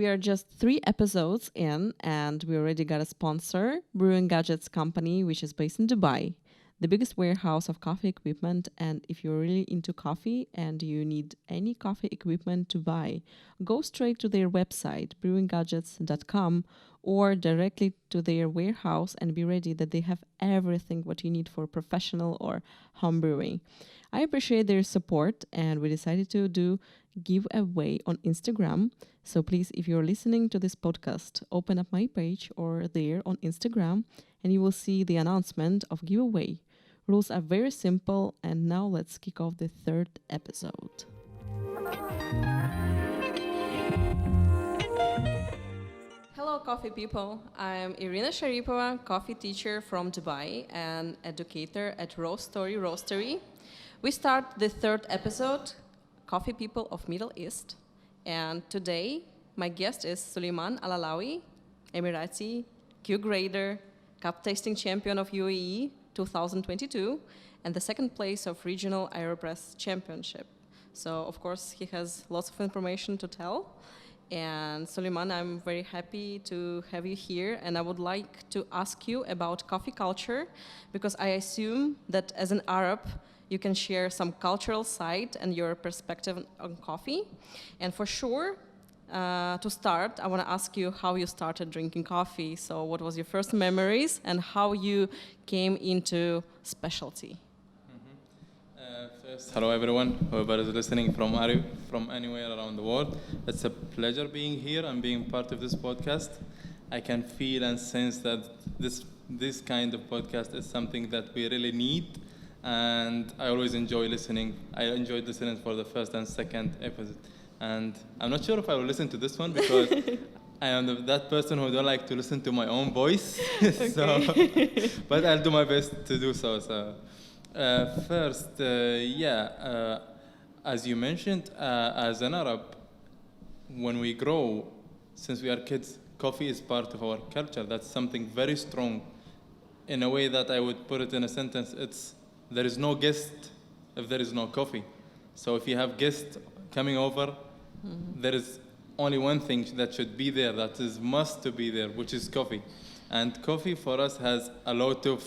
we are just 3 episodes in, and we already got a sponsor, Brewing Gadgets Company, which is based in Dubai, the biggest warehouse of coffee equipment. And if you're really into coffee and you need any coffee equipment to buy, go straight to their website, brewinggadgets.com, or directly to their warehouse and be ready that they have everything what you need for professional or home brewing. I appreciate their support, and we decided to do giveaway on Instagram. So please, if you're listening to this podcast, open up my page or there on Instagram, and you will see the announcement of giveaway. Rules are very simple, and now let's kick off the 3rd episode. Hello, coffee people. I'm Irina Sharipova, coffee teacher from Dubai and educator at Roast Story Roastery. We start the 3rd episode, Coffee People of Middle East. And today, my guest is Sulaiman Alalawi, Emirati, Q grader, cup tasting champion of UAE 2022, and the 2nd place of Regional Aeropress Championship. So, of course, he has lots of information to tell. And Sulaiman, I'm very happy to have you here, and I would like to ask you about coffee culture, because I assume that as an Arab, you can share some cultural side and your perspective on coffee. And for sure, to start, I want to ask you how you started drinking coffee. So what was your first memories and how you came into specialty? First, hello everyone, whoever is listening from anywhere around the world. It's a pleasure being here and being part of this podcast. I can feel and sense that this kind of podcast is something that we really need. And I always enjoy listening. I enjoyed listening for the 1st and 2nd episode. And I'm not sure if I will listen to this one because I am that person who don't like to listen to my own voice. But I'll do my best to do so. First, as you mentioned, as an Arab, when we grow, since we are kids, coffee is part of our culture. That's something very strong. In a way that I would put it in a sentence, there is no guest if there is no coffee. So if you have guests coming over, there is only one thing that should be there, that is must to be there, which is coffee. And coffee for us has a lot of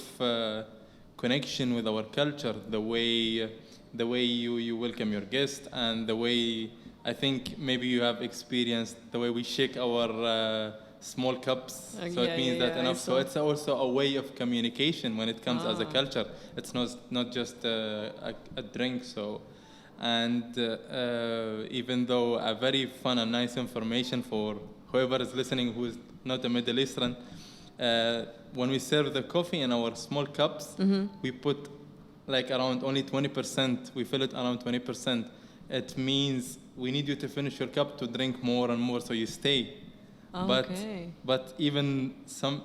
connection with our culture, the way you welcome your guest, and the way I think maybe you have experienced the way we shake our small cups, so it means that enough. So it's also a way of communication when it comes as a culture. It's not just a drink. So, and even though a very fun and nice information for whoever is listening who is not a Middle Eastern, when we serve the coffee in our small cups, we put like around only 20%. We fill it around 20%. It means we need you to finish your cup to drink more and more, so you stay. But even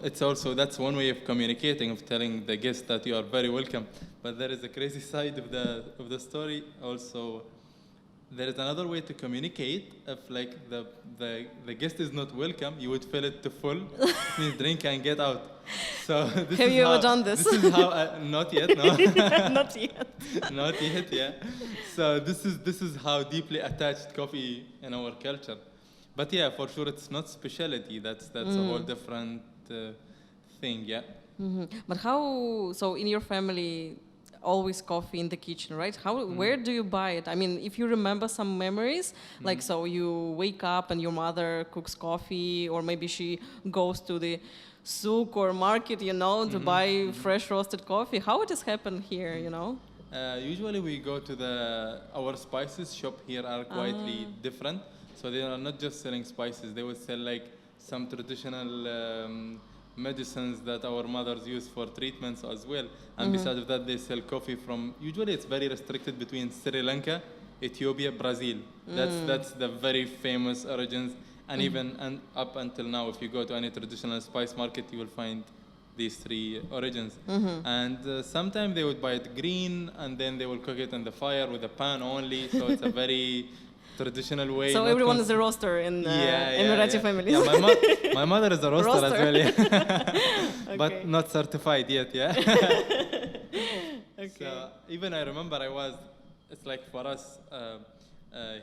it's also, that's one way of communicating, of telling the guest that you are very welcome. But there is a crazy side of the story also. There is another way to communicate. If like the guest is not welcome, you would fill it to full, means drink and get out. So this have you ever done this? This is how not yet, no. Not yet. Not yet, yeah. So this is how deeply attached coffee in our culture. But yeah, for sure, it's not specialty. That's a whole different thing, yeah. But how? So in your family, always coffee in the kitchen, right? Where do you buy it? I mean, if you remember some memories, like so you wake up and your mother cooks coffee, or maybe she goes to the souk or market, to buy fresh roasted coffee. How it has happened here, Usually we go to our spices shop here are quite different. So they are not just selling spices. They will sell like some traditional medicines that our mothers use for treatments as well. And besides that, they sell coffee from, usually it's very restricted between Sri Lanka, Ethiopia, Brazil. That's the very famous origins. And even up until now, if you go to any traditional spice market, you will find these 3 origins. And sometimes they would buy it green, and then they will cook it in the fire with a pan only. So it's a very traditional way. So everyone is a roaster in Emirati families. Yeah, my mother is a roaster as well, yeah. But not certified yet, yeah. Okay. So even I remember it's like for us,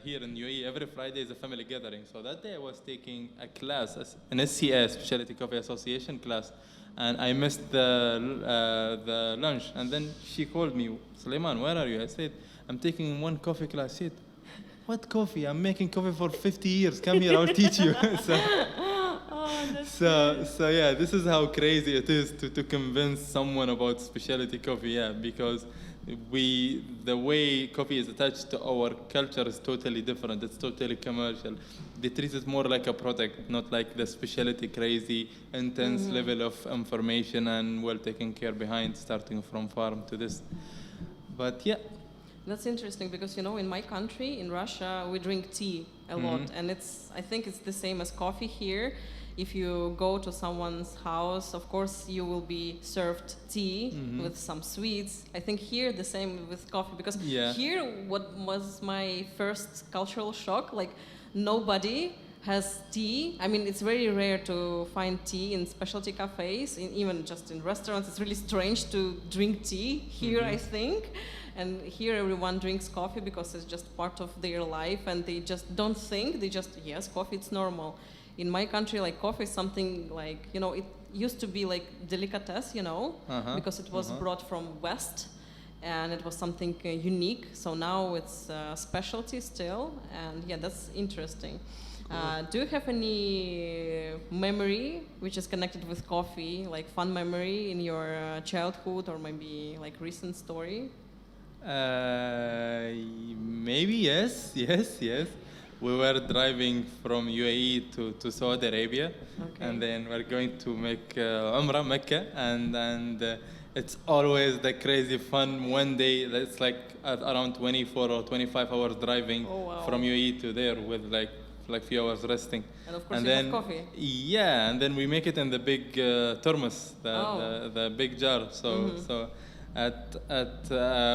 here in UAE, every Friday is a family gathering. So that day I was taking a class, an SCA, Specialty Coffee Association class, and I missed the lunch. And then she called me, Sulaiman, where are you? I said, I'm taking one coffee class. She said, what coffee? I'm making coffee for 50 years. Come here, I'll teach you. So yeah, this is how crazy it is to convince someone about specialty coffee. Yeah, because the way coffee is attached to our culture is totally different. It's totally commercial. They treat it more like a product, not like the specialty crazy, intense level of information and well taken care behind, starting from farm to this. But yeah. That's interesting because, you know, in my country, in Russia, we drink tea a lot. And I think it's the same as coffee here. If you go to someone's house, of course, you will be served tea with some sweets. I think here the same with coffee because here what was my first cultural shock, like nobody has tea. I mean, it's very rare to find tea in specialty cafes, even just in restaurants. It's really strange to drink tea here, I think. And here everyone drinks coffee because it's just part of their life and they just don't think, they just, yes, coffee, it's normal. In my country, like coffee is something like, you know, it used to be like delicatessen, you know, because it was brought from West and it was something unique. So now it's a specialty still. And yeah, that's interesting. Do you have any memory which is connected with coffee, like fun memory in your childhood or maybe like recent story? Maybe yes. We were driving from UAE to Saudi Arabia, and then we're going to make Umrah, Mecca, and it's always the crazy fun. One day, it's like around 24 or 25 hours driving from UAE to there with like few hours resting. And of course you have coffee. Yeah, and then we make it in the big thermos, the big jar. So at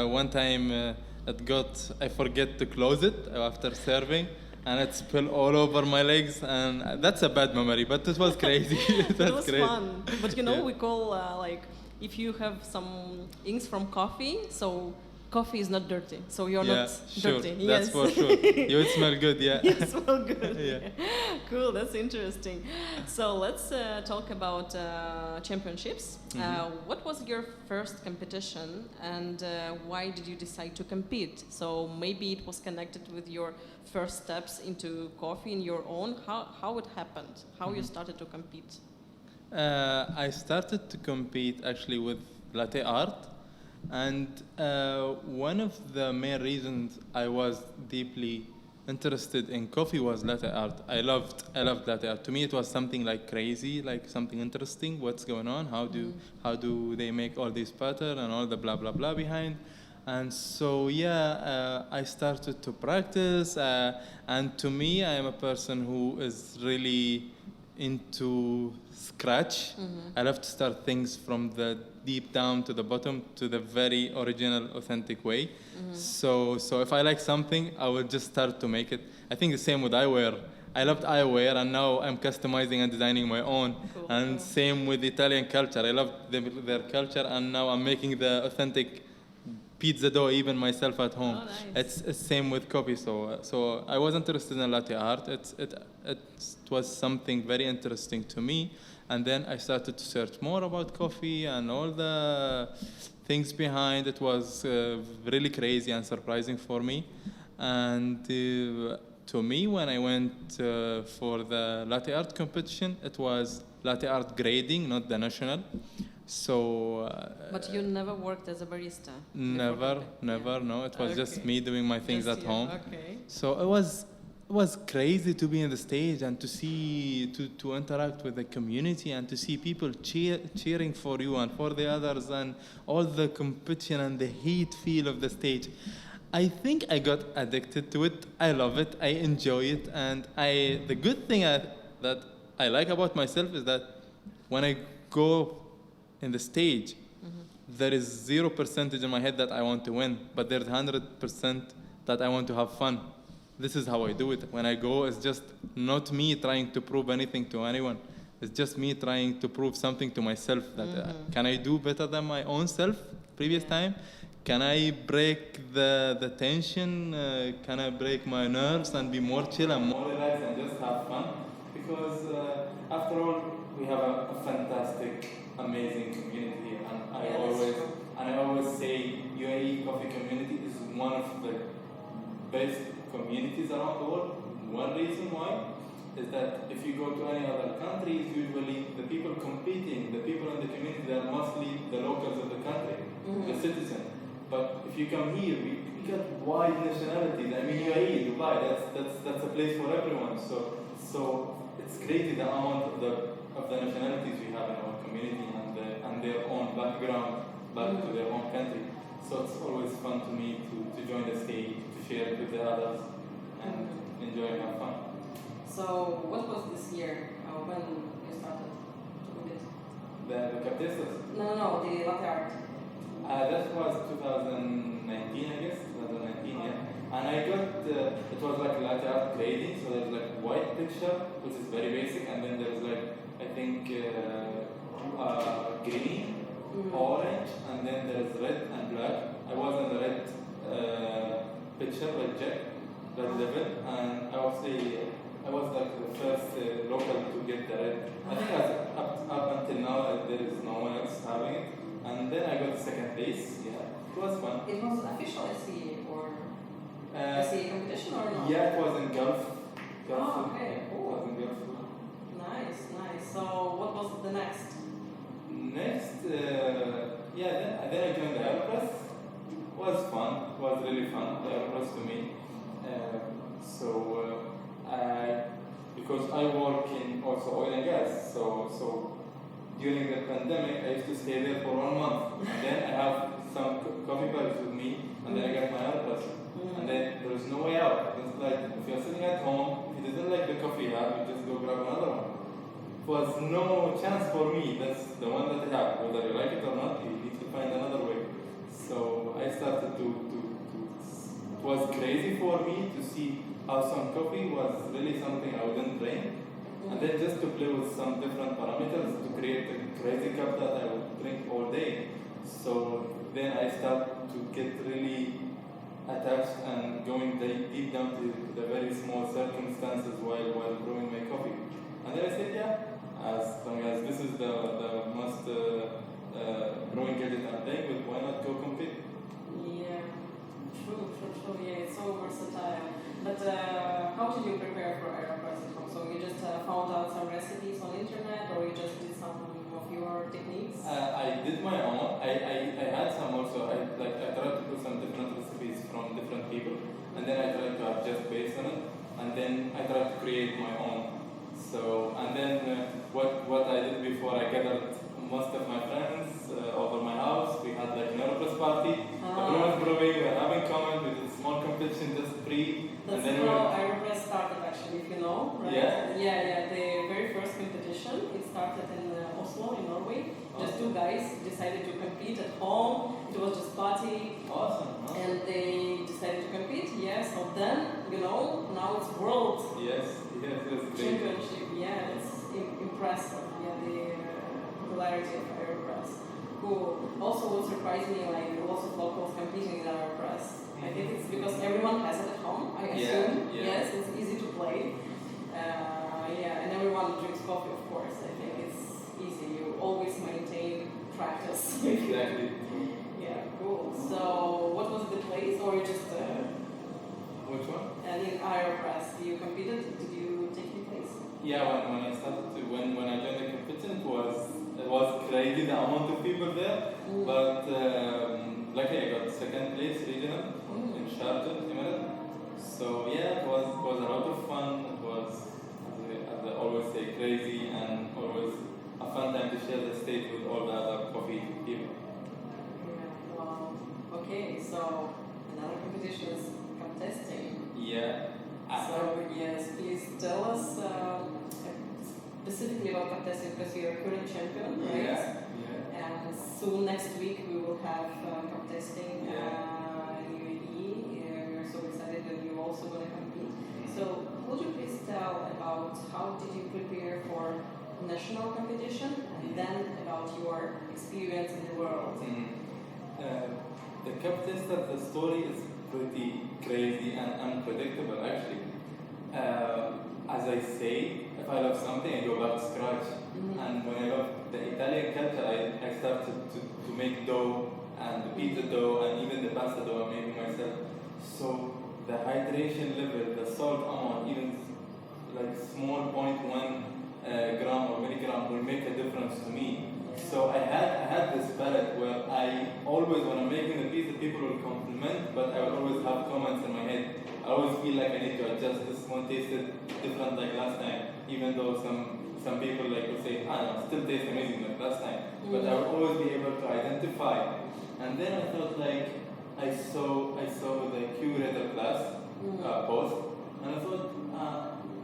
one time I forget to close it after serving. And it spilled all over my legs, and that's a bad memory, but it was crazy. It was fun. But you know, we call, like, if you have some inks from coffee, so coffee is not dirty. So you're not dirty. That's for sure. You would smell good, yeah. You smell good. Cool, that's interesting. So let's talk about championships. What was your first competition and why did you decide to compete? So maybe it was connected with your first steps into coffee in your own. How it happened? How you started to compete? I started to compete actually with latte art. And one of the main reasons I was deeply interested in coffee was latte art. I loved latte art. To me, it was something like crazy, like something interesting. What's going on? How do they make all this pattern and all the blah blah blah behind? And so I started to practice. And to me, I am a person who is really into scratch. I love to start things from the deep down to the bottom to the very original, authentic way. So if I like something, I will just start to make it. I think the same with eyewear. I loved eyewear, and now I'm customizing and designing my own. Cool. And same with Italian culture. I loved their culture, and now I'm making the authentic pizza dough even myself at home. Oh, nice. It's same with coffee. So I was interested in latte art. It was something very interesting to me. And then I started to search more about coffee and all the things behind. It was really crazy and surprising for me. And to me, when I went for the latte art competition, it was latte art grading, not the national. So. But you never worked as a barista? Never. No. It was just me doing my things just at you. home. Okay. So it was crazy to be in the stage and to see to interact with the community and to see people cheering for you and for the others and all the competition and the heat feel of the stage. I think I got addicted to it. I love it. I enjoy it. And the good thing that I like about myself is that when I go in the stage, there is 0% in my head that I want to win, but there's 100% that I want to have fun. This is how I do it. When I go, it's just not me trying to prove anything to anyone. It's just me trying to prove something to myself that can I do better than my own self previous time? can I break the tension? Can I break my nerves and be more chill and more relaxed and just have fun? Because after all, we have a fantastic, amazing community here, and I always say UAE coffee community is one of the best communities around the world. One reason why is that if you go to any other countries, usually the people competing, the people in the community, they are mostly the locals of the country, the citizens. But if you come here, we got wide nationalities. I mean, UAE, Dubai, that's a place for everyone. So it's crazy the amount of the nationalities we have in our community and their own background back to their own country. So it's always fun to me to join the stage, to share it with the others, and enjoy and have fun. So what was this year when you started to compete? The Captestas? No, the latte art. That was 2019, I guess, 2019, yeah. And I got, it was like latte art grading, so there's like white picture, which is very basic, and then there's like, I think, green, orange, and then there's red and black. I was in the red picture, red level, and I was like the first local to get the red. I think up until now there is no one else having it. And then I got second place. Yeah, it was fun. It was official SE or SE competition or not? Yeah, it was in Gulf. Oh, okay. It was in Gulf. Nice. So what was the next? Next, then I joined the Aeropress. It was fun. It was really fun. The Aeropress to me. Because I work in also oil and gas, so during the pandemic, I used to stay there for 1 month. And then I have some coffee bags with me, and then I got my Aeropress. And then there was no way out. It's like, if you're sitting at home, if you didn't like the coffee you have, you just go grab another one. It was no chance for me. That's the one that I have. Whether you like it or not, you need to find another way. So I started it was crazy for me to see how some coffee was really something I wouldn't drink. And then just to play with some different parameters to create a crazy cup that I would drink all day. So then I start to get really attached and going deep down to the very small circumstances while brewing my coffee. And then I said, as long as this is the most brewing gadget I'm playing with, why not go compete? Yeah, true. Yeah, it's so versatile. But how did you prepare for Aeropress at home? So you just found out some recipes on internet, or you just did some of your techniques? I did my own. I had some also. I tried to put some different recipes from different people, and then I tried to adjust based on it, and then I tried to create my own. So, and then what I did before, I gathered most of my friends over my house. We had like an Aeropress party. Everyone's brewing. We were having comment. We did small competition, just pre. That's how Aeropress started, actually, if you know, right? Yeah. The very first competition, it started in Oslo, in Norway. Just two guys decided to compete at home. It was just party. Awesome. And they decided to compete. So then, now it's world. Yes, championship. Yeah, it's impressive. The popularity of Aeropress. Cool. Also, what surprised me, like lots of locals competing in Aeropress. I think it's because everyone has it at home, I assume. Yes, it's easy to play. And everyone drinks coffee, of course. I think it's easy. You always maintain practice. Exactly. Yeah, cool. So, what was the place, or you just... Which one? In Aeropress, you competed? Did you take the place? Yeah, when I started when I joined the competition, it was crazy the amount of people there. But luckily I got second place regional in Sharjah, Emirati. So it was a lot of fun. It was, as I always say, crazy and always a fun time to share the stage with all the other coffee people. Yeah, wow. Okay, so another competition is cup testing. Yeah. So yes, please tell us specifically about cup testing, because you're a current champion, right? Yeah. And soon next week we will have cup testing in UAE. We're so excited that you're also going to compete. So would you please tell about how did you prepare for national competition, and then about your experience in the world? The cup tester, the story is pretty crazy and unpredictable actually. As I say, if I love something, I go back to scratch. And when I love the Italian culture, I started to make dough and the pizza dough and even the pasta dough I'm making myself. So the hydration level, the salt amount, even like small 0.1 gram or milligram will make a difference to me. So I had this palate where I always, when I'm making the pizza, people will compliment, but I will always have comments in my head. I always feel like I need to adjust. This one tasted different like last time, even though some people like will say, no, still tastes amazing like last time. But I will always be able to identify. And then I thought like I saw the curator class post, and I thought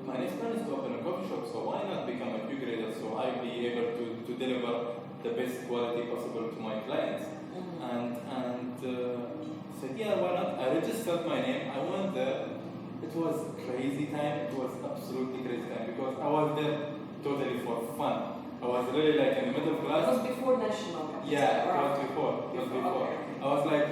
my next plan is to open a coffee shop. So why not become a curator so I'll be able to deliver the best quality possible to my clients. And said, yeah, why not? I registered my name. I went there. It was crazy time. It was absolutely crazy time because I was there totally for fun. I was really like in the middle class. It was before national. Yeah, it was before. It was before. Okay. I was like,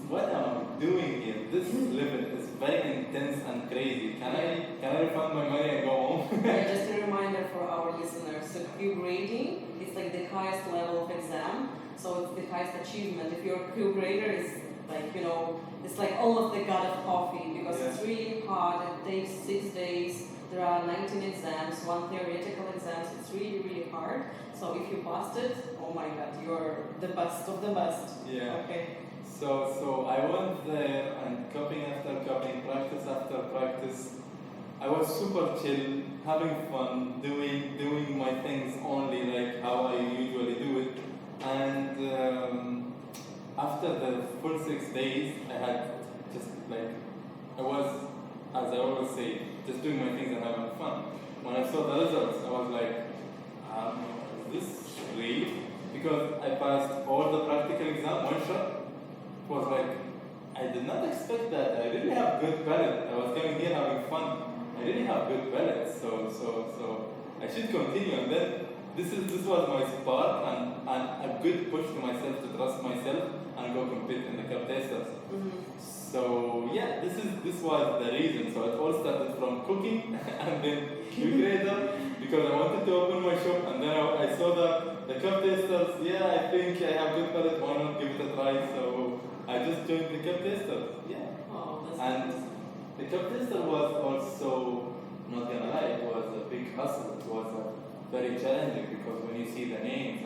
what am I doing here? This level is very intense and crazy. Can I refund my money and go home? Yeah, just a reminder for our listeners. So Q grading is like the highest level of exam. So it's the highest achievement. If you're a Q grader, it's like, it's like almost the god of coffee because it's really hard. It takes 6 days. There are 19 exams, 1 theoretical exam. So it's really, really hard. So if you passed it, oh my god, you're the best of the best. Yeah. Okay. So I went there and cupping after cupping, practice after practice. I was super chill, having fun, doing my things only like how I usually do it. And after the full 6 days, I had just like, I was, as I always say, just doing my things and having fun. When I saw the results, I was like, is this real? Because I passed all the practical exam, one shot. It was like, I did not expect that. I really have good palate. I was coming here having fun. I really have good palate, so I should continue. And then this was my spark and a good push to myself to trust myself and go compete in the cup testers. So yeah, this was the reason. So it all started from cooking and then Q-grader because I wanted to open my shop, and then I saw the cup testers. Yeah, I think I have good palate. Why not give it a try? So I just joined the cup testers. Yeah. Oh, that's And nice. the cup tester was also, not gonna lie, it was a big hustle. It was very challenging because when you see the names,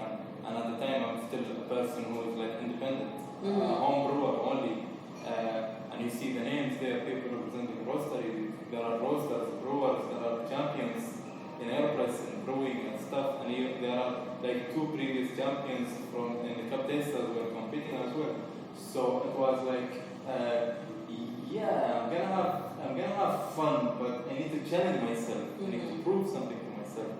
and at the time I'm still a person who is like independent, home brewer only, and you see the names there, people representing roasteries, there are roasters, brewers, there are champions in airpress and brewing and stuff, and there are like 2 previous champions from in the cup testers were competing as well. So it was like, yeah, I'm gonna have fun, but I need to challenge myself. I need to prove something to myself,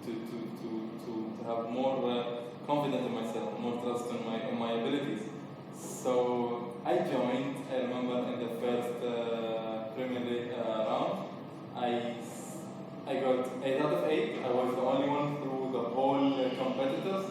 to have more confidence in myself, more trust in my abilities. So I joined. I remember in the first Premier League round, I got 8 out of 8. I was the only one through the whole competitors,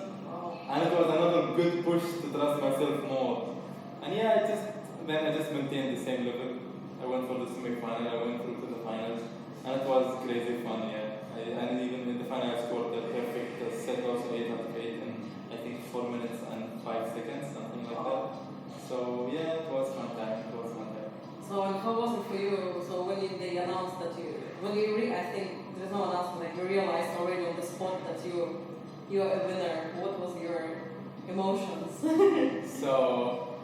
and it was another good push to trust myself more. And yeah, I just maintained the same level. I went for the semi-final, I went through to the finals, and it was crazy fun, yeah. And even in the final I scored the perfect set, also 8 out of 8 in I think 4 minutes and 5 seconds, something like that. So yeah, it was fun time, So and how was it for you? So when they announced that I think there's no announcement, like you realized already on the spot that you're a winner. What was your emotions? So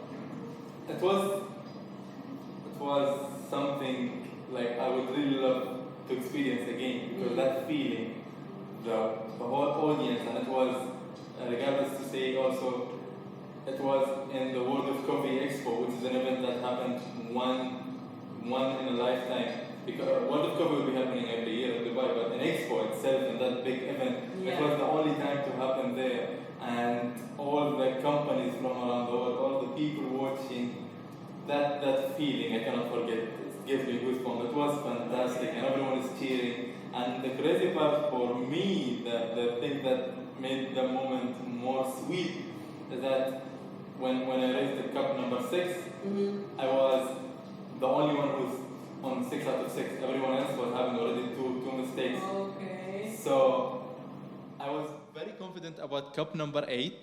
it was something like I would really love to experience again, because that feeling, the whole audience, and it was, regardless to say also, it was in the World of Coffee Expo, which is an event that happened one in a lifetime. Because World of Coffee will be happening every year in Dubai, but an Expo itself, in that big event, it was the only time to happen there. And all the companies from around the world, all the people watching, that feeling I cannot forget. It gives me goosebumps. It was fantastic, and everyone is cheering. And the crazy part for me, the thing that made the moment more sweet, is that when I raised the cup number 6, I was the only one who's on 6 out of 6. Everyone else was having already two mistakes. Okay. So I was very confident about cup number 8.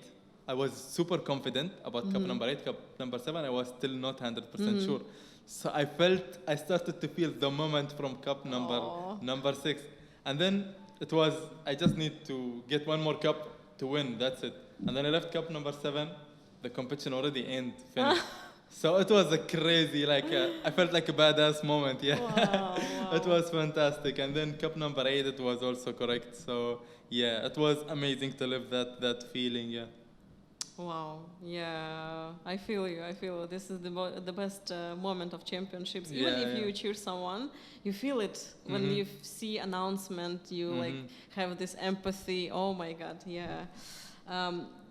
I was super confident about cup number 8. Cup number 7, I was still not 100% sure. So I started to feel the moment from cup number 6. And then it was, I just need to get one more cup to win, that's it. And then I left cup number 7, the competition already finished. So it was a crazy, I felt like a badass moment, yeah. Wow. It was fantastic. And then cup number 8, it was also correct. So yeah, it was amazing to live that feeling, yeah. Wow, yeah, I feel you. I feel this is the best moment of championships. Even Yeah, if yeah. you cheer someone, you feel it when you see announcement. You like have this empathy. Oh my God, yeah.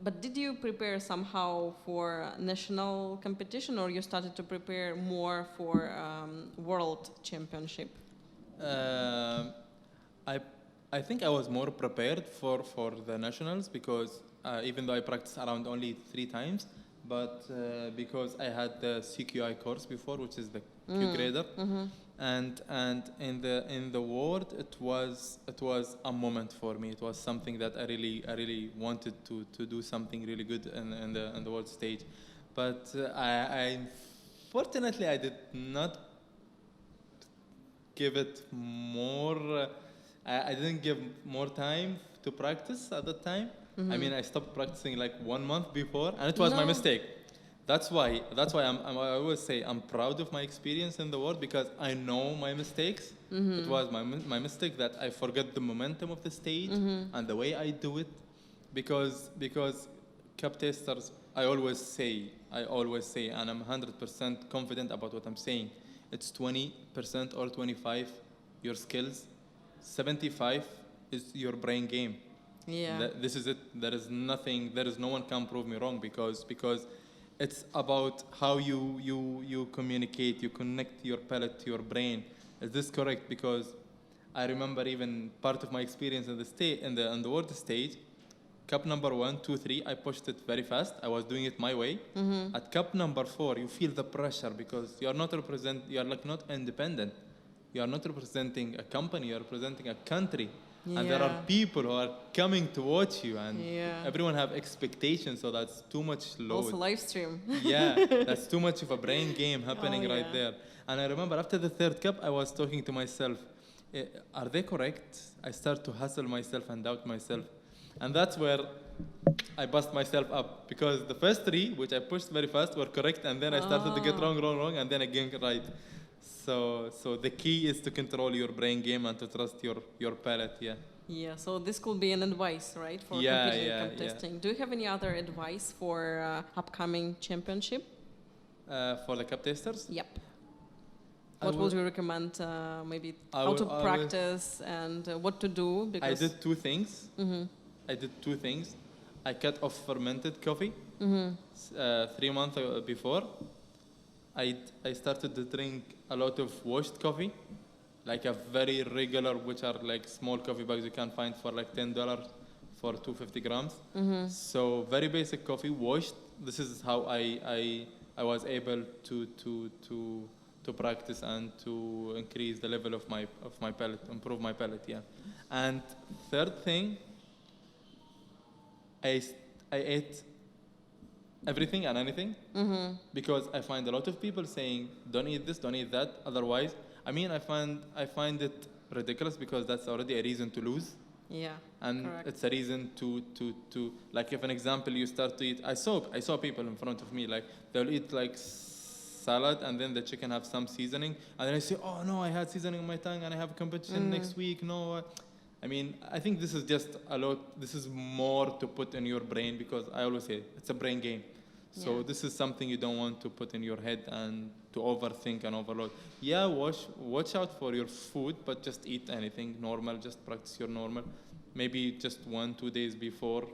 But did you prepare somehow for national competition, or you started to prepare more for world championship? I think I was more prepared for the nationals because even though I practiced around only 3 times, but because I had the CQI course before, which is the Q grader, and in the world it was a moment for me. It was something that I really wanted to do something really good in the world stage, but I fortunately I did not give it more. I didn't give more time to practice at that time. I mean, I stopped practicing like 1 month before, and it was my No. mistake. That's why I always say I'm proud of my experience in the world because I know my mistakes. It was my mistake that I forgot the momentum of the stage and the way I do it, because cup testers, I always say, and I'm 100% confident about what I'm saying. It's 20% or 25 your skills, 75 is your brain game. Yeah. This is it. There is no one can prove me wrong because it's about how you communicate, you connect your palate to your brain. Is this correct? Because I remember even part of my experience in the world stage, cup number 1, 2, 3, I pushed it very fast. I was doing it my way. At cup number 4, you feel the pressure because you are not independent. You are not representing a company, you are representing a country. And there are people who are coming to watch you, and everyone have expectations, so that's too much load. Also live stream. Yeah, that's too much of a brain game happening right there. And I remember after the 3rd cup, I was talking to myself, are they correct? I start to hustle myself and doubt myself. And that's where I bust myself up, because the first 3, which I pushed very fast, were correct, and then I started to get wrong, and then again right. So the key is to control your brain game and to trust your palate, yeah. Yeah, so this could be an advice, right, for contesting. Do you have any other advice for upcoming championship? For the cup testers? Yep. What would you recommend, maybe how to practice and what to do? Because I did 2 things. I cut off fermented coffee 3 months before. I started to drink a lot of washed coffee, like a very regular, which are like small coffee bags you can find for like $10 for 250 grams. So very basic coffee, washed. This is how I was able to practice and to increase the level of my palate, improve my palate, yeah. And 3rd thing, I ate everything and anything, because I find a lot of people saying don't eat this, don't eat that, otherwise, I mean, I find it ridiculous because that's already a reason to lose. Yeah, and correct. It's a reason to like, if an example you start to eat, I saw people in front of me, like they'll eat like salad and then the chicken have some seasoning, and then I say, oh no, I had seasoning on my tongue and I have a competition next week. No, I mean, I think this is just a lot. This is more to put in your brain, because I always say it's a brain game. So this is something you don't want to put in your head and to overthink and overload. Yeah, watch out for your food, but just eat anything normal. Just practice your normal. Maybe just 1-2 days before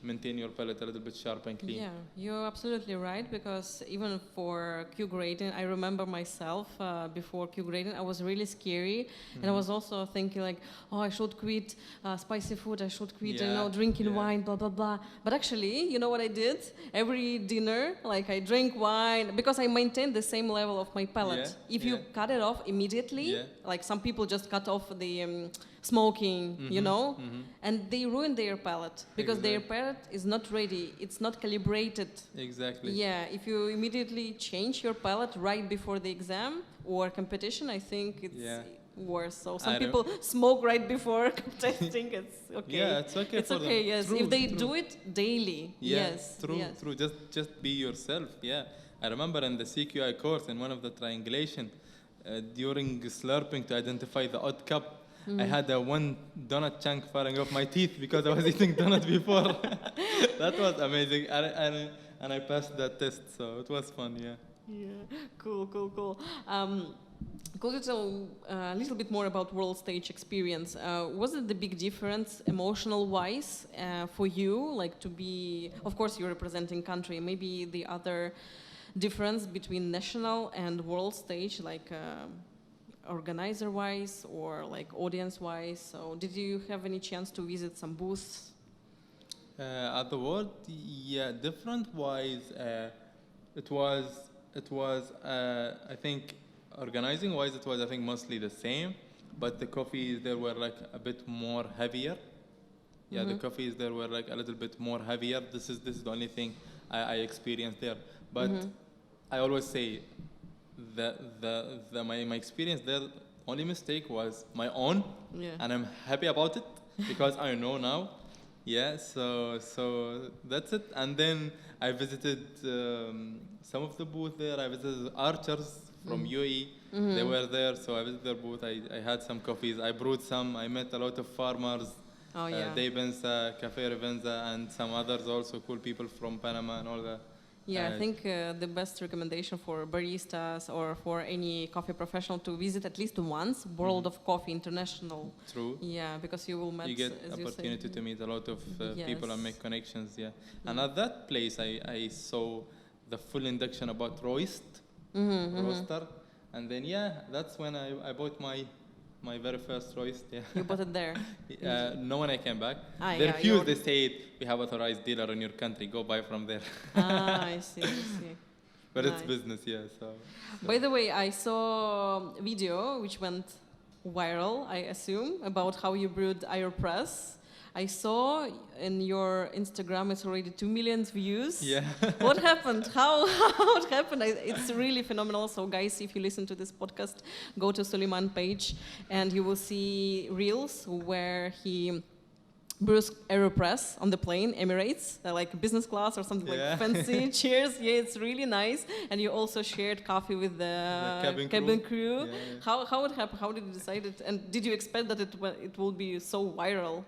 maintain your palate a little bit sharp and clean. Yeah, you're absolutely right, because even for Q grading, I remember myself before Q grading, I was really scary, and I was also thinking like, oh, I should quit spicy food, I should quit, drinking wine, blah, blah, blah. But actually, you know what I did? Every dinner, like I drink wine, because I maintain the same level of my palate. If you cut it off immediately, like some people just cut off the smoking, and they ruin their palate, because their palate is not ready, it's not calibrated. Exactly. Yeah, if you immediately change your palate right before the exam or competition, I think it's worse. So some people smoke right before testing. It's okay. Yeah, it's okay. It's for okay. them. Yes, True, if they true. do it daily. Yes. True. Yes. True. Just be yourself. Yeah. I remember in the CQI course, in one of the triangulation, during slurping to identify the odd cup, I had one donut chunk falling off my teeth because I was eating donut before. That was amazing, and I passed that test, so it was fun. Yeah. Yeah. Cool. Could you tell a little bit more about world stage experience? Was it the big difference emotional-wise for you? Like to be, of course, you're representing country. Maybe the other difference between national and world stage, like organizer-wise or like audience-wise. So, did you have any chance to visit some booths? At the world, different wise, it was I think organizing wise it was I think mostly the same, but the coffees there were like a bit more heavier. Yeah, the coffees there were like a little bit more heavier. This is the only thing I experienced there. But I always say my experience there, only mistake was my own, and I'm happy about it because I know now. Yeah, so that's it. And then I visited some of the booth there. I visited archers from UAE. They were there, so I visited their booth. I had some coffees. I brewed some. I met a lot of farmers. Oh yeah. Debenza, Cafe Revenza, and some others also, cool people from Panama and all that. Yeah, I think the best recommendation for baristas or for any coffee professional to visit at least once World of Coffee International. True. Yeah, because you will meet. You get as opportunity to meet a lot of people and make connections. Yeah, and at that place I saw the full induction about roaster, and then that's when I bought my very first roast. Yeah. You bought it there? No, when I came back. They yeah, refused. They said, we have authorized dealer in your country. Go buy from there. I see. But Nice. it's business, yeah. So. By the way, I saw a video which went viral, I assume, about how you brewed AeroPress. I saw in your Instagram it's already 2 million views. Yeah. What happened? How it happened? It's really phenomenal. So guys, if you listen to this podcast, go to Sulaiman page and you will see reels where he brews AeroPress on the plane, Emirates, like business class or something like fancy. Cheers. Yeah, it's really nice. And you also shared coffee with the cabin crew. Yeah. How it happened? How did you decide it? And did you expect that it will be so viral?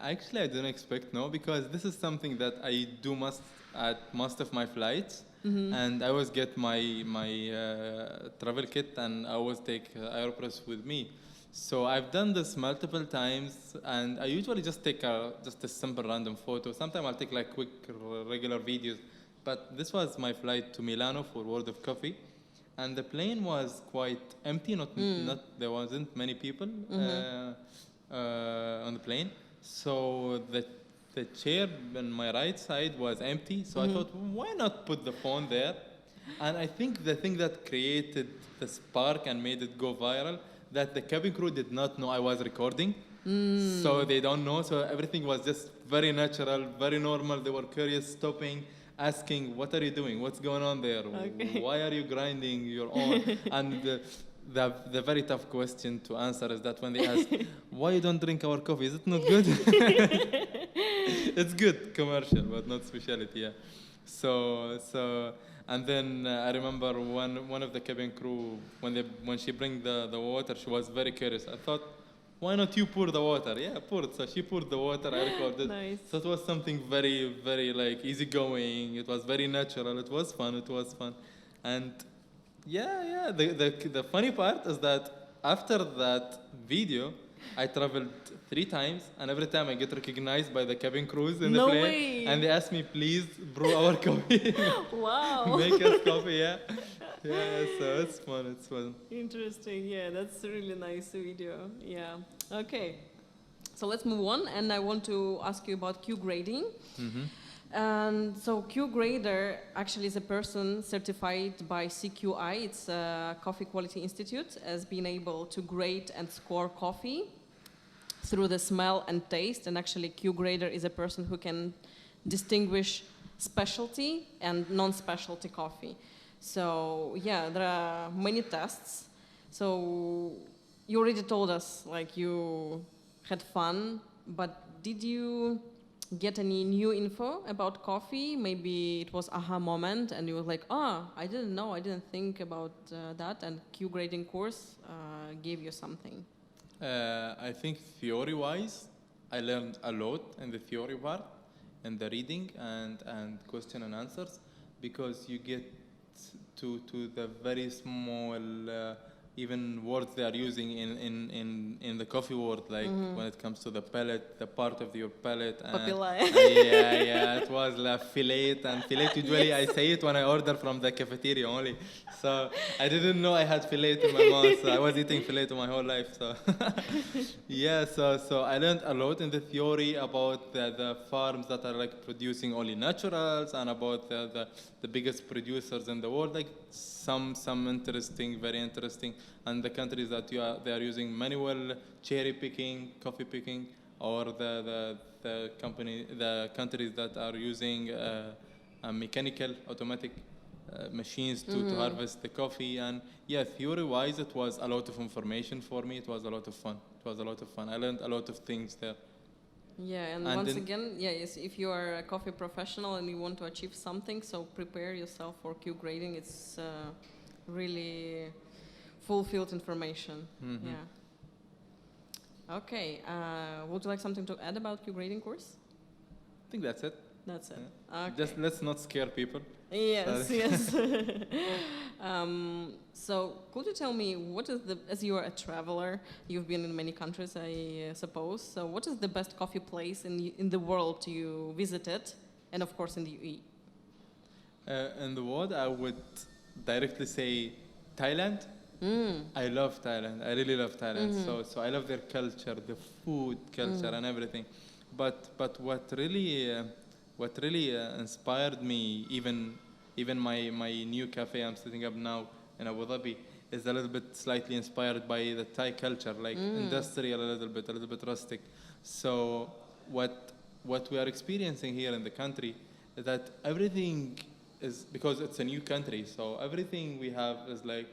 Actually, I didn't expect, no, because this is something that I do at most of my flights. And I always get my travel kit, and I always take AeroPress with me. So I've done this multiple times, and I usually just take just a simple random photo. Sometimes I'll take like quick regular videos. But this was my flight to Milano for World of Coffee. And the plane was quite empty, there wasn't many people on the plane. So the chair on my right side was empty. So I thought, why not put the phone there? And I think the thing that created the spark and made it go viral, that the cabin crew did not know I was recording. So they don't know. So everything was just very natural, very normal. They were curious, stopping, asking, what are you doing? What's going on there? Okay. Why are you grinding your own? And the very tough question to answer is that when they ask, why you don't drink our coffee? Is it not good? It's good, commercial, but not specialty, yeah. So and then I remember one of the cabin crew, when she bring the water, she was very curious. I thought, why not you pour the water? Yeah, pour it. So she poured the water, I recorded. Nice. So it was something very, very like easygoing. It was very natural. It was fun. And the funny part is that after that video, I traveled 3 times, and every time I get recognized by the cabin crews in the No plane, way. and they ask me, please brew our coffee, Wow. make us coffee, yeah. Yeah, so it's fun, it's fun. Interesting. Yeah, that's a really nice video. Yeah. Okay. So let's move on, and I want to ask you about Q grading. Mm-hmm. And so Q grader actually is a person certified by CQI, it's a Coffee Quality Institute, as being able to grade and score coffee through the smell and taste. And actually Q grader is a person who can distinguish specialty and non-specialty coffee. So yeah, there are many tests. So you already told us like you had fun, but did you get any new info about coffee? Maybe it was aha moment and you were like, I didn't know, I didn't think about that, and Q grading course gave you something. I think theory-wise, I learned a lot in the theory part, and the reading and question and answers, because you get to the very small even words they are using in the coffee world, like when it comes to the palate, the part of your palate. Yeah, it was la fillet, and fillet usually I say it when I order from the cafeteria only. So I didn't know I had fillet in my mouth, so I was eating fillet my whole life. So yeah, so I learned a lot in the theory about the farms that are like producing only naturals, and about the biggest producers in the world, like some interesting, very interesting, and the countries that they are using manual cherry picking, coffee picking, or the countries that are using a mechanical automatic machines to harvest the coffee. And yeah, theory wise it was a lot of information for me. It was a lot of fun. I learned a lot of things there. Yeah, and once again, yes, if you are a coffee professional and you want to achieve something, so prepare yourself for Q grading. It's really fulfilled information. Yeah. Okay. Would you like something to add about Q grading course? I think that's it. That's it. Yeah. Okay. Just let's not scare people. Yes, yes. So could you tell me what is as you are a traveler, you've been in many countries, I suppose. So what is the best coffee place in the world you visited, and of course in the UAE? In the world, I would directly say Thailand. I love Thailand. I really love Thailand. So I love their culture, the food culture, and everything. But what really inspired me, even my new cafe I'm setting up now in Abu Dhabi, is a little bit slightly inspired by the Thai culture, like industrial, a little bit rustic. So what we are experiencing here in the country is that everything is, because it's a new country, so everything we have is like,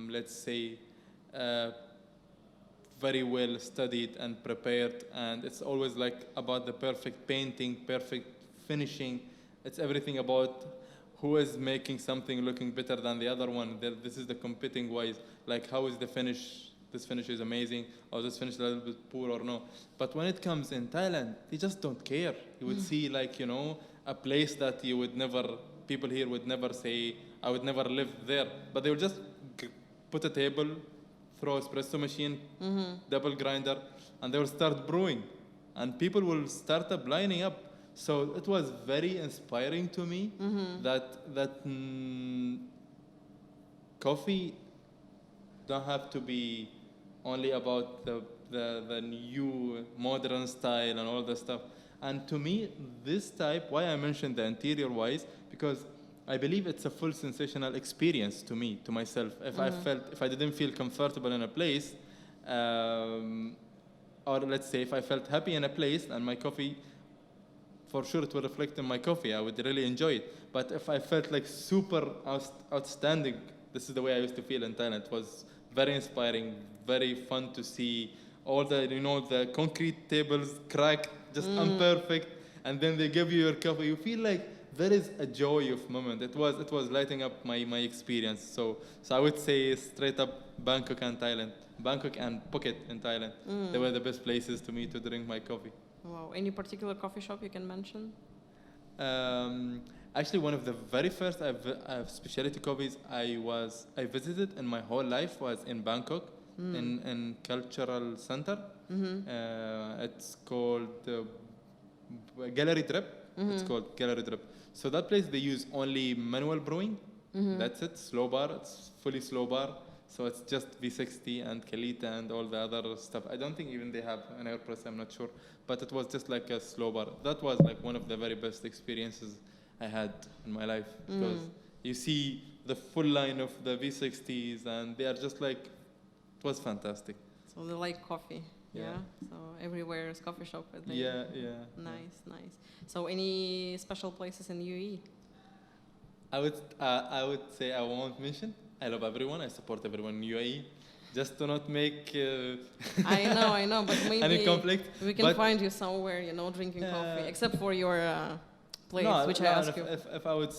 let's say, very well studied and prepared, and it's always like about the perfect painting, perfect finishing. It's everything about who is making something looking better than the other one. This is the competing wise, like how is the finish? This finish is amazing, or this finish is a little bit poor or no. But when it comes in Thailand, they just don't care. You would see like, a place that you would never, people here would never say, I would never live there. But they would just put a table, throw espresso machine, double grinder, and they will start brewing. And people will start up lining up. So it was very inspiring to me that coffee don't have to be only about the new modern style and all the stuff. And to me, this type, why I mentioned the interior wise, because I believe it's a full sensational experience to me, to myself. If I didn't feel comfortable in a place, or let's say if I felt happy in a place and my coffee, for sure it will reflect in my coffee. I would really enjoy it. But if I felt like super outstanding, this is the way I used to feel in Thailand. It was very inspiring, very fun to see all the, the concrete tables cracked, just imperfect, and then they give you your coffee. You feel like there is a joy of moment. It was lighting up my experience. So I would say straight up Bangkok and Thailand. Bangkok and Phuket in Thailand. They were the best places to me to drink my coffee. Wow. Any particular coffee shop you can mention? Actually, one of the very first specialty coffees I visited in my whole life was in Bangkok. in cultural center. It's called Gallery Drip. It's called Gallery Drip. So that place they use only manual brewing. That's it. Slow bar. It's fully slow bar. So it's just V60 and Kalita and all the other stuff. I don't think even they have an AirPress. I'm not sure. But it was just like a slow bar. That was like one of the very best experiences I had in my life, because you see the full line of the V60s and they are just like, it was fantastic. So they like coffee. Yeah. So everywhere is coffee shop. Yeah. Nice. So any special places in UAE? I would say I won't mention. I love everyone. I support everyone in UAE. Just to not make I know, but maybe any conflict. We can find you somewhere, drinking coffee, except for your place, which I asked you. If I would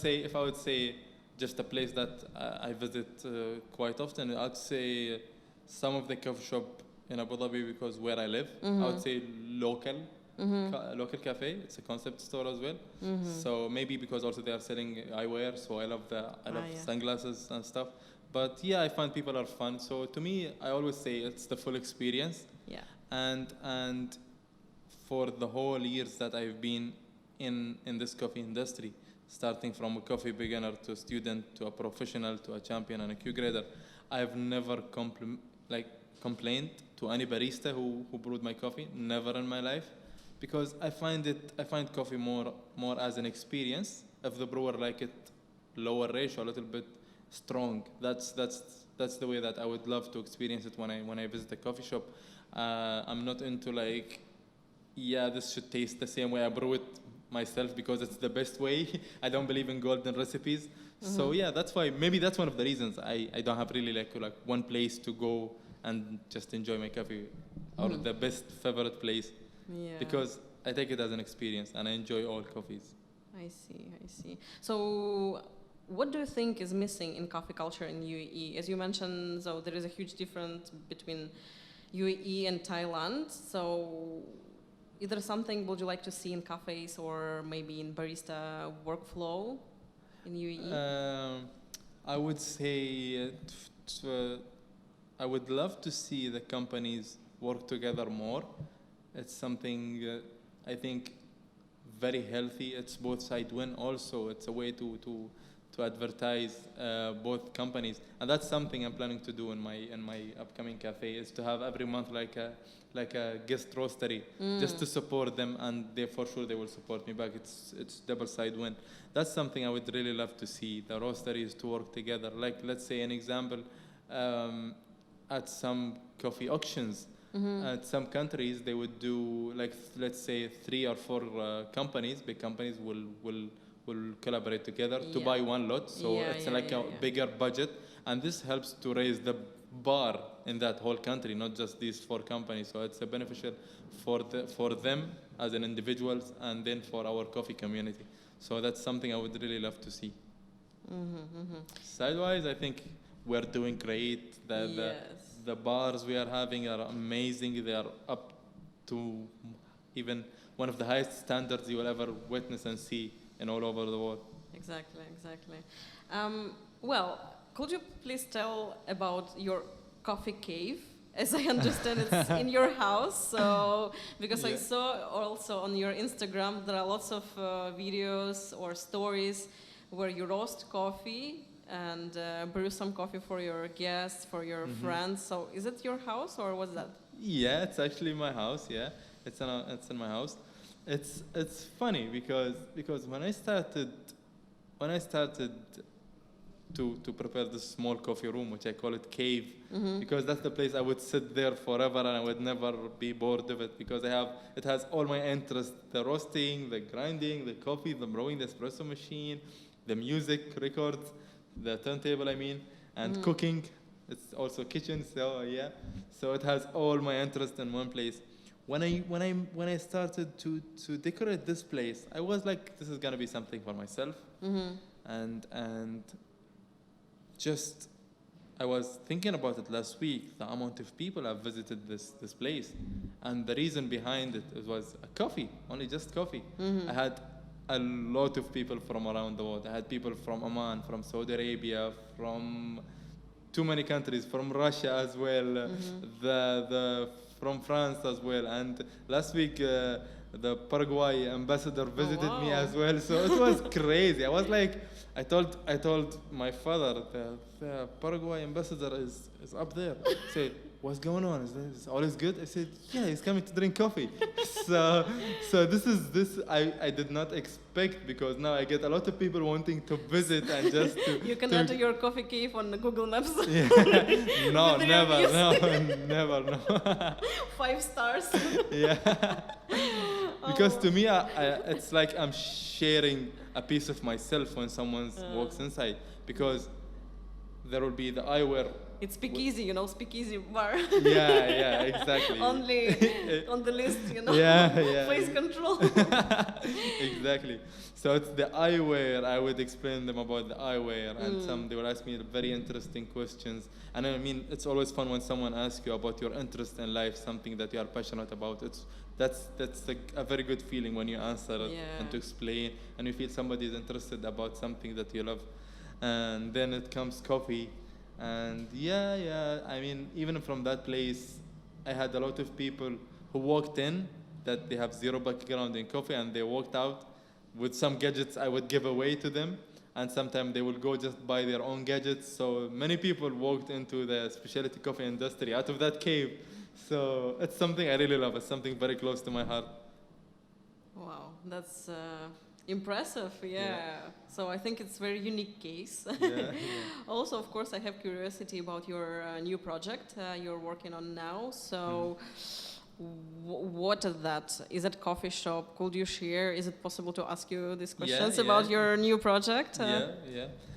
say just a place that I visit quite often, I'd say some of the coffee shop in Abu Dhabi, because where I live, I would say local cafe. It's a concept store as well. So maybe because also they are selling eyewear, so I love sunglasses and stuff. But yeah, I find people are fun. So to me, I always say it's the full experience. Yeah. And for the whole years that I've been in this coffee industry, starting from a coffee beginner to a student to a professional to a champion and a Q grader, I've never complained to any barista who brewed my coffee. Never in my life, because I find coffee more as an experience. If the brewer like it lower ratio, a little bit strong, that's the way that I would love to experience it when I visit a coffee shop. I'm not into this should taste the same way I brew it myself because it's the best way. I don't believe in golden recipes. So yeah, that's why, maybe that's one of the reasons I don't have really like one place to go and just enjoy my coffee, or the best favorite place, because I take it as an experience and I enjoy all coffees. I see. So what do you think is missing in coffee culture in UAE? As you mentioned, so there is a huge difference between UAE and Thailand. So is there something would you like to see in cafes or maybe in barista workflow in UAE? I would say I would love to see the companies work together more. It's something I think very healthy. It's both side win. Also, it's a way to advertise both companies, and that's something I'm planning to do in my upcoming cafe, is to have every month like a guest roastery, just to support them, and they for sure they will support me back. It's double side win. That's something I would really love to see, the roasteries to work together. Like, let's say an example, at some coffee auctions, at some countries they would do let's say 3 or 4 companies, big companies will collaborate together to buy one lot. So it's a bigger budget, and this helps to raise the bar in that whole country, not just these 4 companies. So it's beneficial for them as an individuals, and then for our coffee community. So that's something I would really love to see. Sidewise, I think we're doing great. The bars we are having are amazing. They are up to even one of the highest standards you will ever witness and see in all over the world. Exactly. Well, could you please tell about your coffee cave? As I understand, it's in your house. So, because I saw also on your Instagram, there are lots of videos or stories where you roast coffee and brew some coffee for your guests, for your friends. So, is it your house or what's that? Yeah, it's actually my house. Yeah, it's in my house. It's funny because when I started to prepare this small coffee room, which I call it cave, because that's the place I would sit there forever and I would never be bored of it, because it has all my interests: the roasting, the grinding, the coffee, the brewing, the espresso machine, the music records, the turntable, and cooking. It's also kitchen, so it has all my interest in one place. When I started to decorate this place, I was like, this is gonna be something for myself, and just I was thinking about it last week. The amount of people have visited this place, and the reason behind it was a coffee, only just coffee. I had a lot of people from around the world. I had people from Oman, from Saudi Arabia, from too many countries, from Russia as well, the from France as well, and last week the Paraguay ambassador visited me wow. as well. So it was crazy. I was like, I told my father, the Paraguay ambassador is up there. I said, what's going on? Is all is good? I said, yeah, he's coming to drink coffee. so this I did not expect, because now I get a lot of people wanting to visit and just to You can enter your coffee cave on the Google Maps. Yeah. No, With the never, reviews. never, no. 5 stars. Yeah. Because to me, it's like I'm sharing a piece of myself when someone walks inside, because there will be the eyewear. It's speakeasy, speakeasy bar. Yeah, exactly. Only on the list, Yeah. Face control. Exactly. So it's the eyewear. I would explain them about the eyewear, and they will ask me very interesting questions. And I mean, it's always fun when someone asks you about your interest in life, something that you are passionate about. That's a very good feeling when you answer it and to explain, and you feel somebody is interested about something that you love. And then it comes coffee. And I mean, even from that place, I had a lot of people who walked in that they have zero background in coffee, and they walked out with some gadgets I would give away to them, and sometimes they will go just buy their own gadgets. So many people walked into the specialty coffee industry out of that cave. So it's something I really love. It's something very close to my heart. Wow, that's impressive, yeah. So I think it's a very unique case. Also, of course, I have curiosity about your new project you're working on now. So what is that? Is it coffee shop? Could you share? Is it possible to ask you these questions about your new project?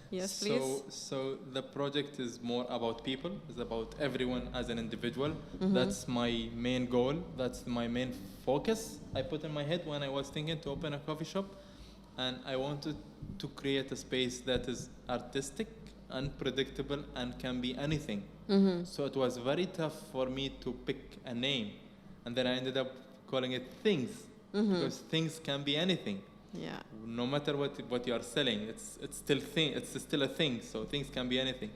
Yes, please. So the project is more about people. It's about everyone as an individual. That's my main goal. That's my main focus I put in my head when I was thinking to open a coffee shop. And I wanted to create a space that is artistic, unpredictable, and can be anything. So it was very tough for me to pick a name. And then I ended up calling it Things, because things can be anything. Yeah. No matter what you are selling, it's still a thing. So things can be anything.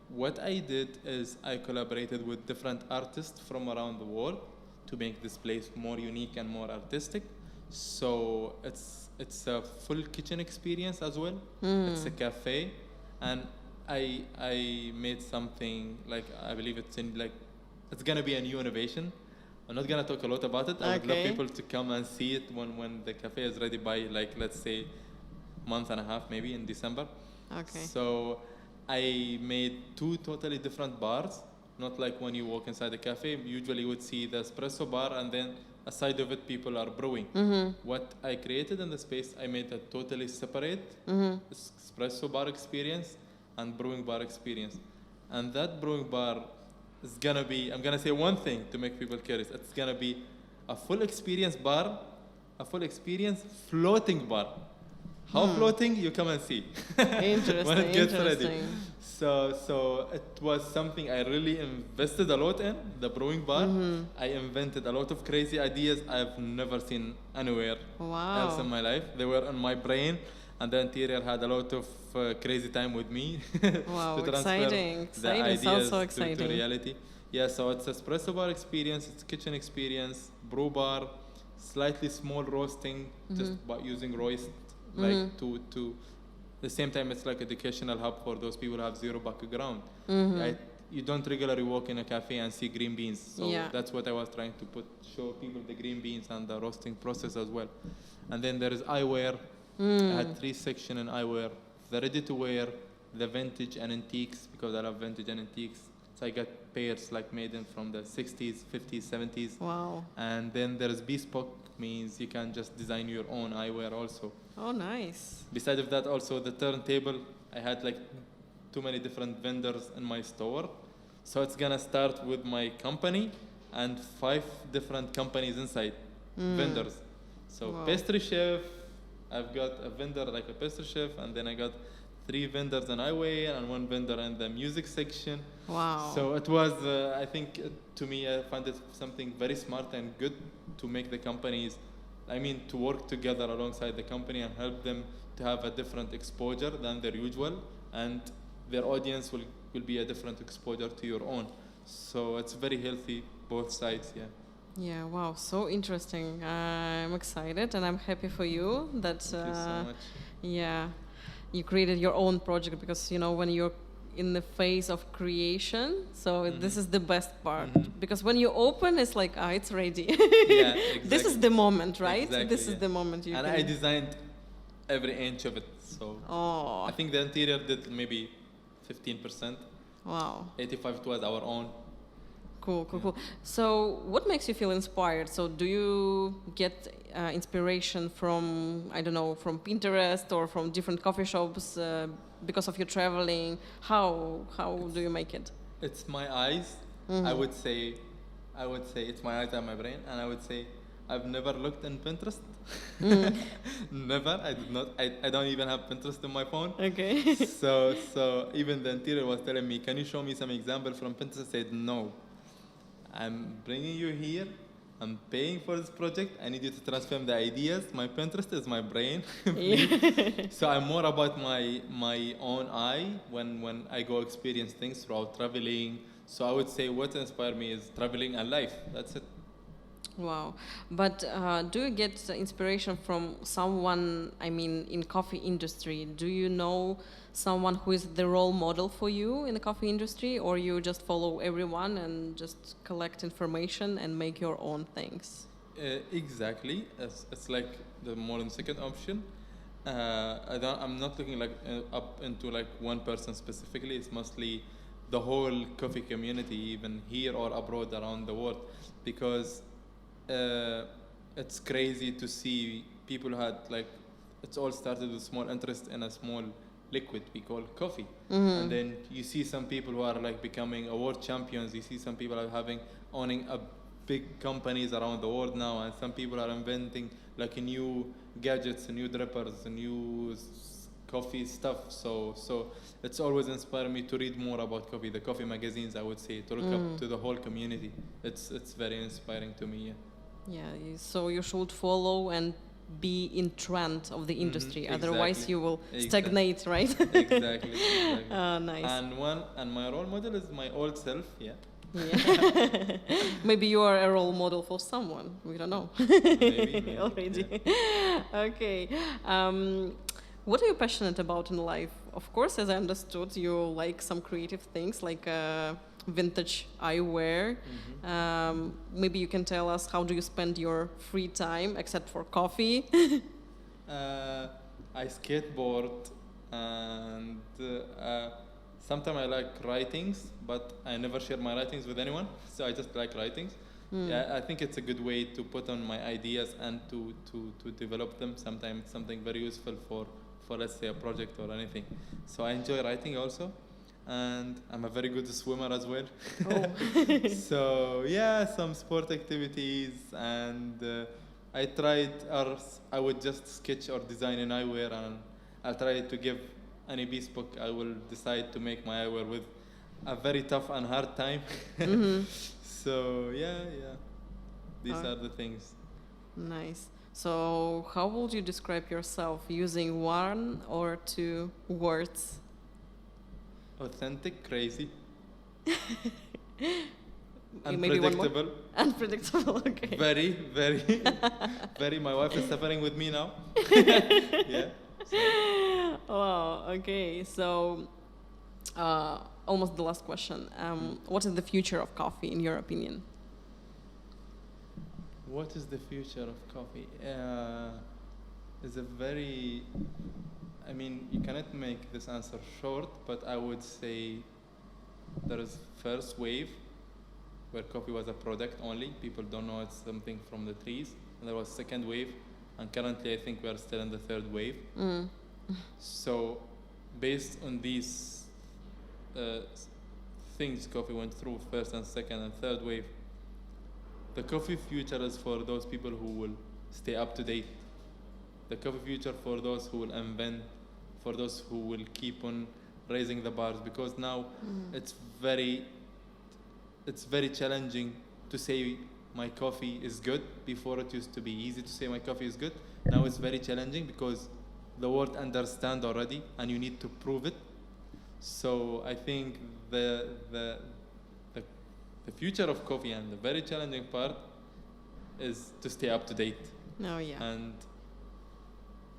What I did is I collaborated with different artists from around the world to make this place more unique and more artistic. So it's a full kitchen experience as well. It's a cafe, and I made something like, I believe it's gonna be a new innovation. I'm not gonna talk a lot about it. I would love people to come and see it when the cafe is ready by, like, let's say month and a half, maybe in December. Okay. So I made 2 totally different bars. Not like when you walk inside the cafe, usually you would see the espresso bar, and then aside of it, people are brewing. What I created in the space, I made a totally separate espresso bar experience and brewing bar experience. And that brewing bar is gonna be, I'm gonna say one thing to make people curious. It's gonna be a full experience bar, a full experience floating bar. How floating? You come and see. Interesting. When it gets ready. So it was something I really invested a lot in, the brewing bar. I invented a lot of crazy ideas I've never seen anywhere else in my life. They were in my brain, and the interior had a lot of crazy time with me Wow, to transfer exciting. the ideas Sounds so exciting. to reality. Yeah, so it's espresso bar experience, it's kitchen experience, brew bar, slightly small roasting, just by using roast, like to the same time, it's like educational hub for those people who have zero background. You don't regularly walk in a cafe and see green beans. So that's what I was trying to show people the green beans and the roasting process as well. And then there is eyewear. I had 3 sections in eyewear: the ready-to-wear, the vintage and antiques, because I love vintage and antiques. So I got pairs like made in from the 60s, 50s, 70s. Wow. And then there's bespoke, means you can just design your own eyewear also. Oh, nice. Besides of that, also the turntable, I had like too many different vendors in my store. So it's gonna start with my company and 5 different companies inside, vendors. So pastry chef, I've got a vendor like a pastry chef, and then I got 3 vendors in eyewear and 1 vendor in the music section. Wow. So it was, I think, to me, I found it something very smart and good to make the companies, to work together alongside the company and help them to have a different exposure than their usual. And their audience will be a different exposure to your own. So it's very healthy, both sides, yeah. Yeah, wow, so interesting. I'm excited and I'm happy for you that Thank you so much. yeah, you created your own project because when you're in the phase of creation, so this is the best part because when you open, it's like it's ready. Yeah, exactly. This is the moment, right? Exactly, This is yeah. the moment you And can. I designed every inch of it, so Oh, I think the interior did maybe 15%. wow. 85 it was our own. Cool. So, what makes you feel inspired? So, do you get inspiration from, I don't know, from Pinterest or from different coffee shops because of your traveling? How do you make it? It's my eyes. I would say it's my eyes and my brain, and I would say I've never looked in Pinterest. Never. I did not. I don't even have Pinterest on my phone. Okay. So even the interior was telling me, "Can you show me some example from Pinterest?" I said, "No. I'm bringing you here. I'm paying for this project. I need you to transform the ideas. My Pinterest is my brain." So I'm more about my own eye when I go experience things throughout traveling. So I would say what inspired me is traveling and life. That's it. Wow. But do you get inspiration from someone, I mean, in coffee industry? Do you know someone who is the role model for you in the coffee industry, or you just follow everyone and just collect information and make your own things? Exactly. It's like the more than second option. I'm not looking like up into like one person specifically. It's mostly the whole coffee community, even here or abroad around the world, because it's crazy to see people who had like it's all started with small interest in a small liquid we call coffee, and then you see some people who are like becoming world champions. You see some people are owning a big companies around the world now, and some people are inventing like new gadgets, new drippers, new coffee stuff. So it's always inspired me to read more about coffee. The coffee magazines, I would say, to look up to the whole community. It's very inspiring to me. Yeah. So you should follow and be in trend of the industry. Otherwise, Exactly. you will stagnate, right? Exactly. Nice. And my role model is my old self. Yeah. Yeah. Maybe you are a role model for someone. We don't know. Maybe. Already. Yeah. Okay. What are you passionate about in life? Of course, as I understood, you like some creative things like vintage eyewear. Maybe you can tell us how do you spend your free time except for coffee? I skateboard, and sometimes I like writings, but I never share my writings with anyone. So I just like writings. Yeah, I think it's a good way to put on my ideas and to develop them. Sometimes it's something very useful for let's say a project or anything. So I enjoy writing also, and I'm a very good swimmer as well. Oh. So yeah, some sport activities, and I would just sketch or design an eyewear, and I'll try to give any bespoke. I will decide to make my eyewear with a very tough and hard time. So yeah, these are the things. Nice. So how would you describe yourself using one or two words? Authentic, crazy, Maybe one more? unpredictable. Unpredictable. Okay. Very, very, very. My wife is suffering with me now. Yeah. So, Wow. Okay. So, almost the last question. What is the future of coffee, in your opinion? what is the future of coffee? Is a very. I mean, you cannot make this answer short, but I would say there is first wave where coffee was a product only. People don't know it's something from the trees. And there was second wave, and currently I think we are still in the third wave. So, based on these things coffee went through, first and second and third wave, the coffee future is for those people who will stay up to date. The coffee future for those who will invent, for those who will keep on raising the bars, because now it's very challenging to say my coffee is good. Before it used to be easy to say my coffee is good. Now it's very challenging because the world understand already and you need to prove it. So I think the the, the future of coffee and the very challenging part is to stay up to date Oh, yeah. and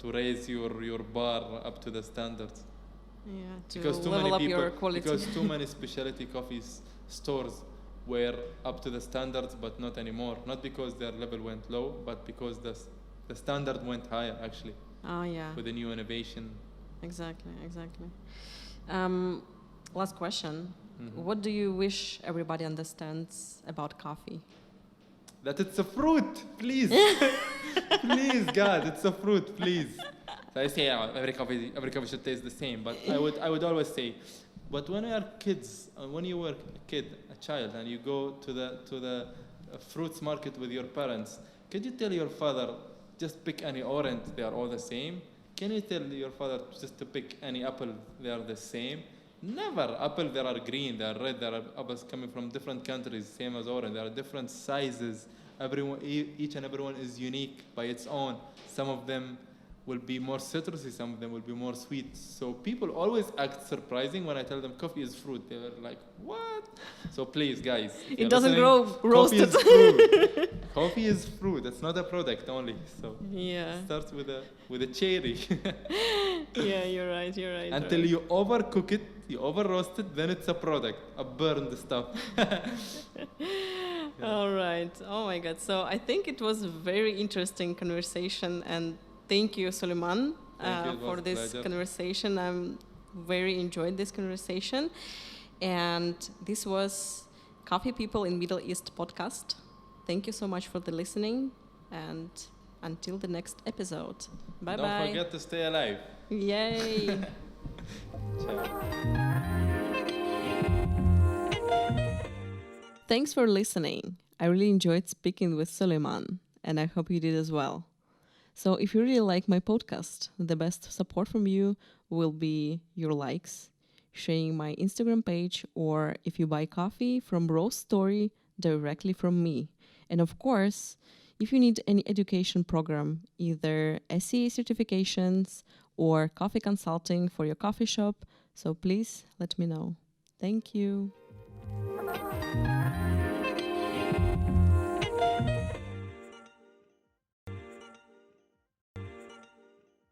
to raise your bar up to the standards. Yeah, to Because too level many up people, your quality. because too many specialty stores were up to the standards, but not anymore. Not because their level went low, but because the standard went higher actually Oh, yeah. with the new innovation. Exactly. Last question. Mhm. What do you wish everybody understands about coffee? That it's a fruit, please. Please, God, it's a fruit, please. So I say every coffee should taste the same, but I would always say, but when we are kids, when you were a kid, a child, and you go to the fruits market with your parents, could you tell your father just pick any orange? They are all the same. Can you tell your father just to pick any apple? They are the same. Never. Apple, there are green, there are red, there are apples coming from different countries, same as orange. There are different sizes. Everyone, each and everyone is unique by its own. Some of them will be more citrusy, some of them will be more sweet. So people always act surprising when I tell them coffee is fruit. They were like, what? So please, guys. if It you're doesn't listening, grow roasted. Coffee is fruit. Coffee is fruit. It's not a product only. So Yeah. it starts with a cherry. Yeah, you're right. Until you overcook it, you over roast it, then it's a product, a burned stuff. All right. Oh my God. So I think it was a very interesting conversation, and thank you, Sulaiman, Thank you, it was for a this pleasure. conversation. I'm very enjoyed this conversation, and this was Coffee People in Middle East podcast. Thank you so much for the listening, and until the next episode. Bye bye. Don't forget to stay alive. Yay. Ciao. Thanks for listening. I really enjoyed speaking with Sulaiman, and I hope you did as well. So if you really like my podcast, the best support from you will be your likes, sharing my Instagram page, or if you buy coffee from Rose Story directly from me. And of course, if you need any education program, either SCA certifications or coffee consulting for your coffee shop, so please let me know. Thank you.